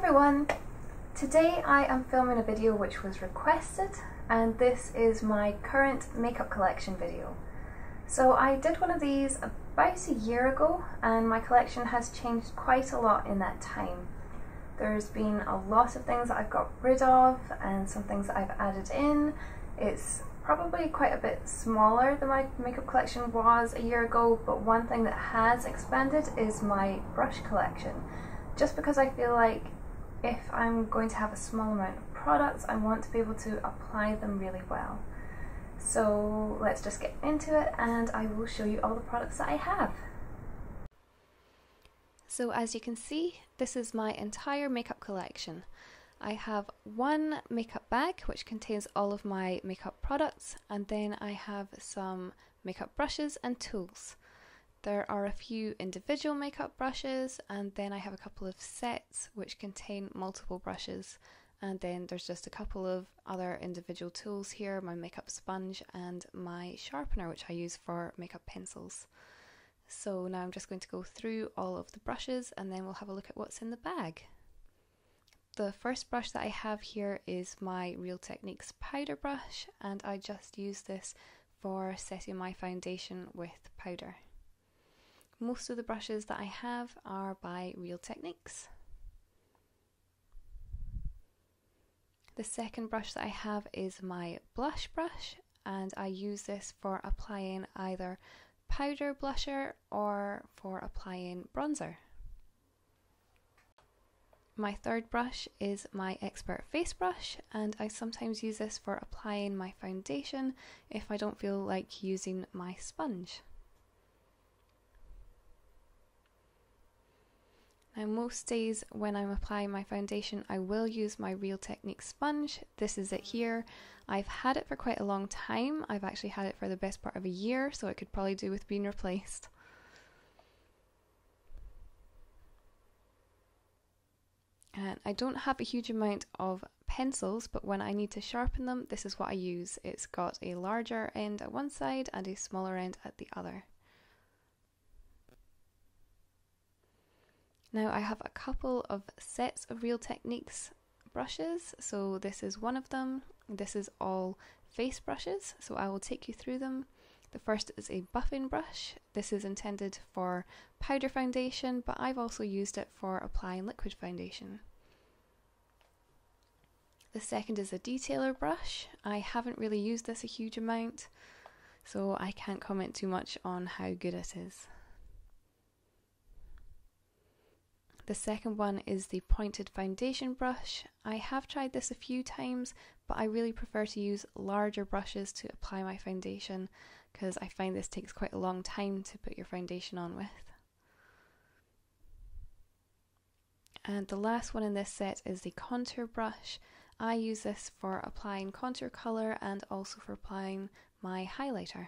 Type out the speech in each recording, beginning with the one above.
everyone! Today I am filming a video which was requested, and this is my current makeup collection video. So I did one of these about a year ago and my collection has changed quite a lot in that time. There's been a lot of things that I've got rid of and some things that I've added in. It's probably quite a bit smaller than my makeup collection was a year ago, but one thing that has expanded is my brush collection. Just because I feel like if I'm going to have a small amount of products, I want to be able to apply them really well. So let's just get into it and I will show you all the products that I have. So as you can see, this is my entire makeup collection. I have one makeup bag which contains all of my makeup products, and then I have some makeup brushes and tools. There are a few individual makeup brushes, and then I have a couple of sets which contain multiple brushes, and then there's just a couple of other individual tools here, my makeup sponge and my sharpener which I use for makeup pencils. So now I'm just going to go through all of the brushes and then we'll have a look at what's in the bag. The first brush that I have here is my Real Techniques powder brush, and I just use this for setting my foundation with powder. Most of the brushes that I have are by Real Techniques. The second brush that I have is my blush brush, and I use this for applying either powder blusher or for applying bronzer. My third brush is my Expert face brush, and I sometimes use this for applying my foundation if I don't feel like using my sponge. Now most days when I'm applying my foundation I will use my Real Techniques sponge. This is it here. I've had it for quite a long time. I've actually had it for the best part of a year, so it could probably do with being replaced. And I don't have a huge amount of pencils, but when I need to sharpen them, this is what I use. It's got a larger end at one side and a smaller end at the other. Now I have a couple of sets of Real Techniques brushes, so this is one of them. This is all face brushes, so I will take you through them. The first is a buffing brush. This is intended for powder foundation, but I've also used it for applying liquid foundation. The second is a detailer brush. I haven't really used this a huge amount, so I can't comment too much on how good it is. The second one is the pointed foundation brush. I have tried this a few times, but I really prefer to use larger brushes to apply my foundation because I find this takes quite a long time to put your foundation on with. And the last one in this set is the contour brush. I use this for applying contour colour and also for applying my highlighter.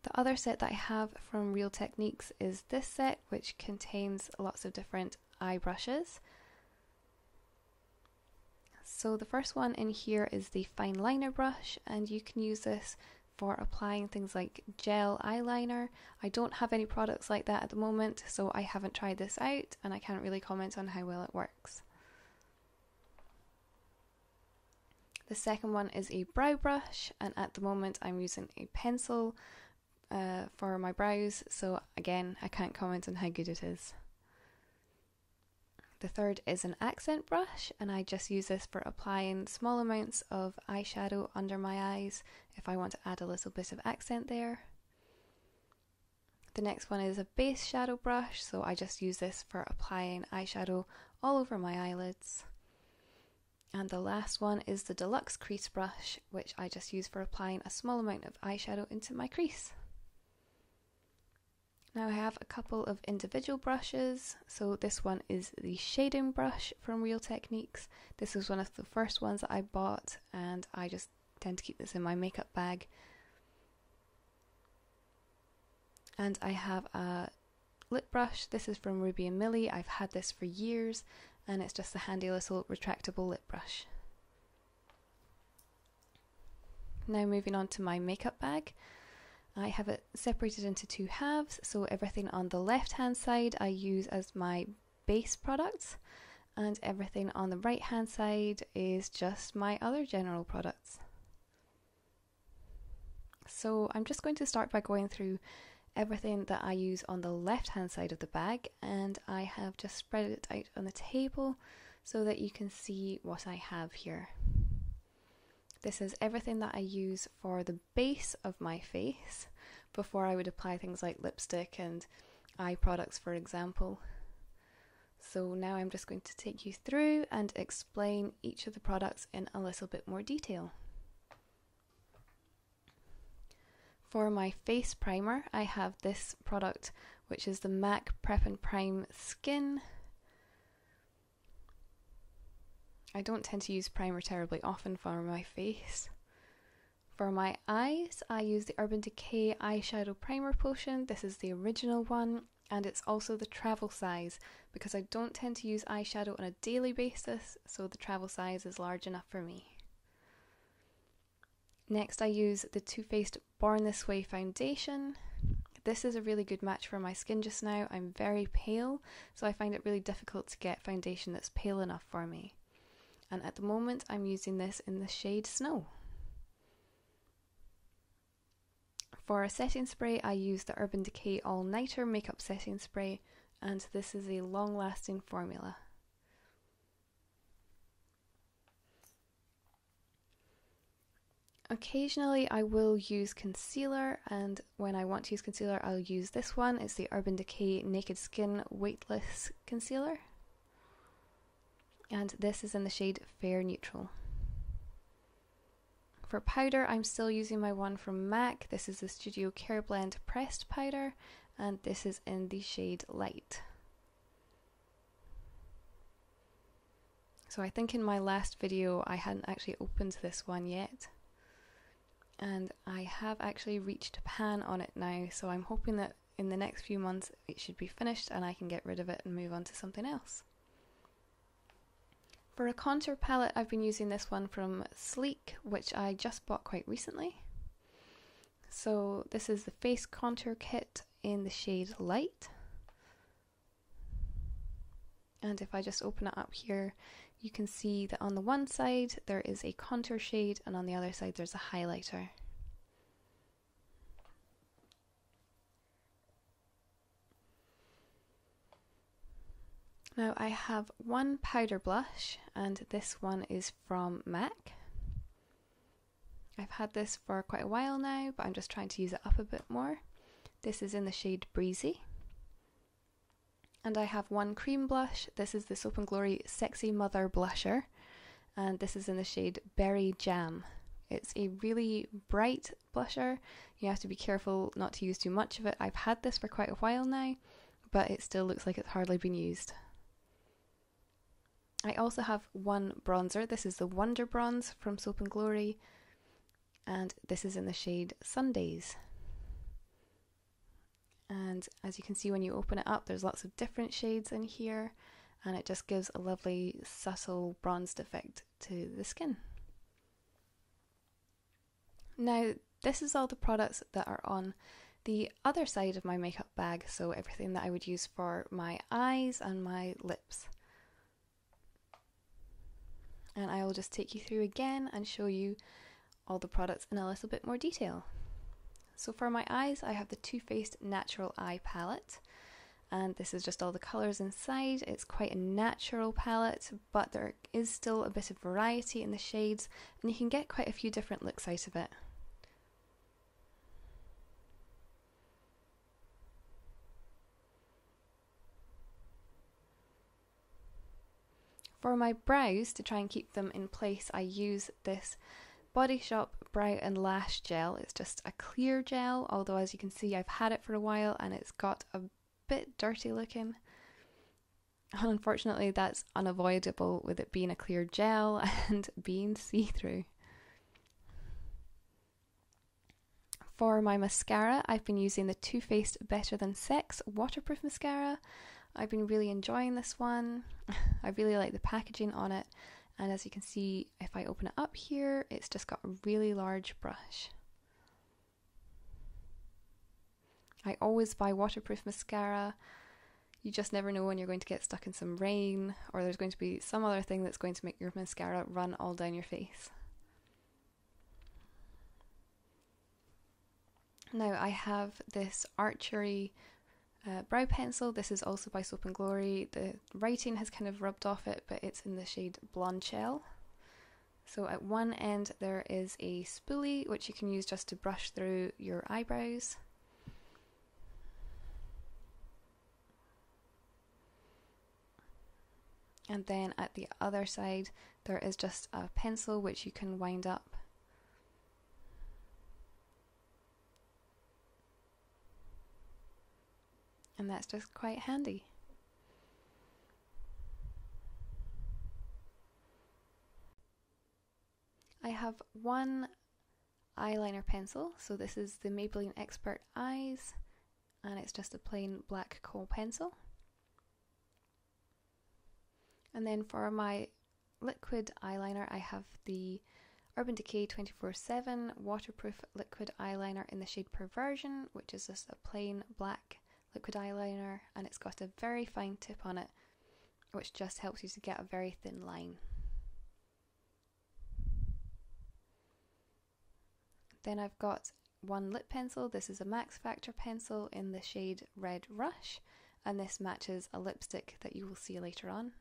The other set that I have from Real Techniques is this set, which contains lots of different eye brushes. So the first one in here is the fine liner brush, and you can use this for applying things like gel eyeliner. I don't have any products like that at the moment, so I haven't tried this out and I can't really comment on how well it works. The second one is a brow brush, and at the moment I'm using a pencil for my brows, so again I can't comment on how good it is. The third is an accent brush, and I just use this for applying small amounts of eyeshadow under my eyes if I want to add a little bit of accent there. The next one is a base shadow brush, so I just use this for applying eyeshadow all over my eyelids. And the last one is the deluxe crease brush, which I just use for applying a small amount of eyeshadow into my crease. Now I have a couple of individual brushes. So this one is the shading brush from Real Techniques. This was one of the first ones that I bought, and I just tend to keep this in my makeup bag. And I have a lip brush. This is from Ruby & Millie. I've had this for years, and it's just a handy little retractable lip brush. Now moving on to my makeup bag. I have it separated into two halves, so everything on the left hand side I use as my base products, and everything on the right hand side is just my other general products. So I'm just going to start by going through everything that I use on the left hand side of the bag, and I have just spread it out on the table so that you can see what I have here. This is everything that I use for the base of my face before I would apply things like lipstick and eye products, for example. So now I'm just going to take you through and explain each of the products in a little bit more detail. For my face primer, I have this product, which is the MAC Prep and Prime Skin. I don't tend to use primer terribly often for my face. For my eyes, I use the Urban Decay Eyeshadow Primer Potion. This is the original one, and it's also the travel size because I don't tend to use eyeshadow on a daily basis, so the travel size is large enough for me. Next, I use the Too Faced Born This Way foundation. This is a really good match for my skin just now. I'm very pale, so I find it really difficult to get foundation that's pale enough for me. And at the moment I'm using this in the shade Snow. For a setting spray, I use the Urban Decay All Nighter Makeup Setting Spray, and this is a long lasting formula. Occasionally I will use concealer, and when I want to use concealer I'll use this one. It's the Urban Decay Naked Skin Weightless Concealer, and this is in the shade Fair Neutral. For powder, I'm still using my one from MAC. This is the Studio Care Blend Pressed Powder, and this is in the shade Light. So I think in my last video I hadn't actually opened this one yet, and I have actually reached pan on it now, so I'm hoping that in the next few months it should be finished and I can get rid of it and move on to something else. For a contour palette, I've been using this one from Sleek, which I just bought quite recently. So this is the Face Contour Kit in the shade Light. And if I just open it up here, you can see that on the one side there is a contour shade and on the other side there's a highlighter. Now I have one powder blush, and this one is from MAC. I've had this for quite a while now, but I'm just trying to use it up a bit more. This is in the shade Breezy. And I have one cream blush. This is the Soap & Glory Sexy Mother Blusher, and this is in the shade Berry Jam. It's a really bright blusher. You have to be careful not to use too much of it. I've had this for quite a while now, but it still looks like it's hardly been used. I also have one bronzer. This is the Wonder Bronze from Soap & Glory, and this is in the shade Sundays. And as you can see when you open it up, there's lots of different shades in here, and it just gives a lovely subtle bronzed effect to the skin. Now, this is all the products that are on the other side of my makeup bag, so everything that I would use for my eyes and my lips. And I will just take you through again and show you all the products in a little bit more detail. So for my eyes, I have the Too Faced Natural Eye Palette, and this is just all the colours inside. It's quite a natural palette, but there is still a bit of variety in the shades, and you can get quite a few different looks out of it. For my brows, to try and keep them in place, I use this Body Shop Brow and Lash Gel. It's just a clear gel, although as you can see I've had it for a while and it's got a bit dirty looking. And unfortunately that's unavoidable with it being a clear gel and being see-through. For my mascara, I've been using the Too Faced Better Than Sex Waterproof Mascara. I've been really enjoying this one. I really like the packaging on it, and as you can see, if I open it up here, it's just got a really large brush. I always buy waterproof mascara. You just never know when you're going to get stuck in some rain, or there's going to be some other thing that's going to make your mascara run all down your face. Now I have this Archery brow pencil. This is also by Soap & Glory. The writing has kind of rubbed off it, but it's in the shade Blonde Shell. So at one end there is a spoolie which you can use just to brush through your eyebrows. And then at the other side there is just a pencil which you can wind up. And that's just quite handy. I have one eyeliner pencil, so this is the Maybelline Expert Eyes, and it's just a plain black kohl pencil. And then for my liquid eyeliner I have the Urban Decay 24/7 waterproof liquid eyeliner in the shade Perversion, which is just a plain black liquid eyeliner, and it's got a very fine tip on it which just helps you to get a very thin line. Then I've got one lip pencil. This is a Max Factor pencil in the shade Red Rush, and this matches a lipstick that you will see later on.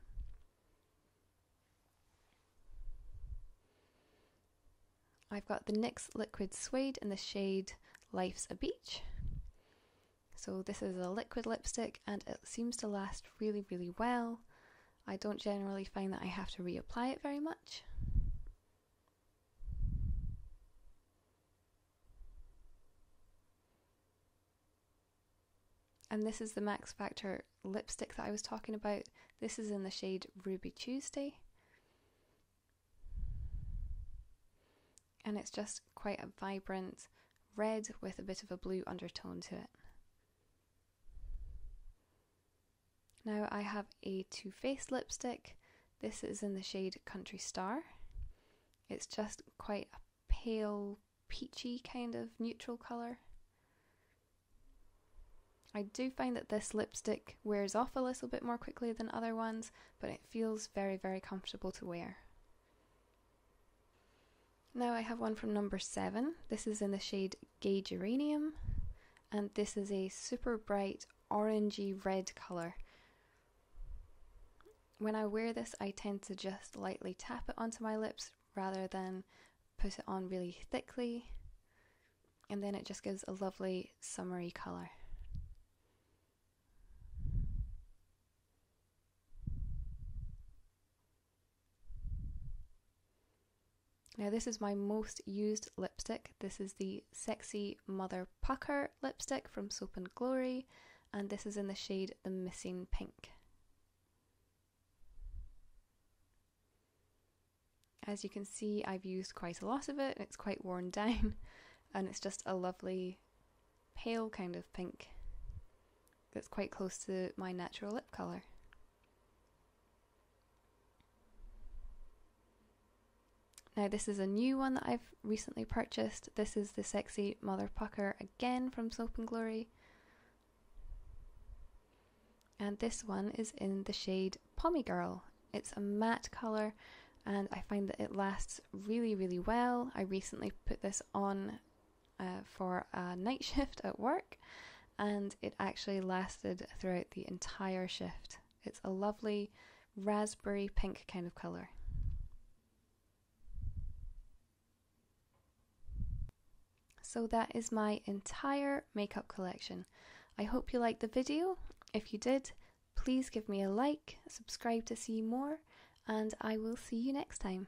I've got the NYX Liquid Suede in the shade Life's a Beach. So this is a liquid lipstick and it seems to last really, really well. I don't generally find that I have to reapply it very much. And this is the Max Factor lipstick that I was talking about. This is in the shade Ruby Tuesday. And it's just quite a vibrant red with a bit of a blue undertone to it. Now I have a Too Faced lipstick. This is in the shade Country Star. It's just quite a pale, peachy kind of neutral colour. I do find that this lipstick wears off a little bit more quickly than other ones, but it feels very, very comfortable to wear. Now I have one from number 7. This is in the shade Gay Geranium, and this is a super bright orangey red colour. When I wear this, I tend to just lightly tap it onto my lips rather than put it on really thickly, and then it just gives a lovely summery colour. Now this is my most used lipstick. This is the Sexy Mother Pucker lipstick from Soap & Glory, and this is in the shade The Missing Pink. As you can see, I've used quite a lot of it, and it's quite worn down, and it's just a lovely pale kind of pink that's quite close to my natural lip colour. Now this is a new one that I've recently purchased. This is the Sexy Mother Pucker again from Soap & Glory. And this one is in the shade Pommy Girl. It's a matte colour and I find that it lasts really, really well. I recently put this on for a night shift at work and it actually lasted throughout the entire shift. It's a lovely raspberry pink kind of colour. So that is my entire makeup collection. I hope you liked the video. If you did, please give me a like, subscribe to see more, and I will see you next time.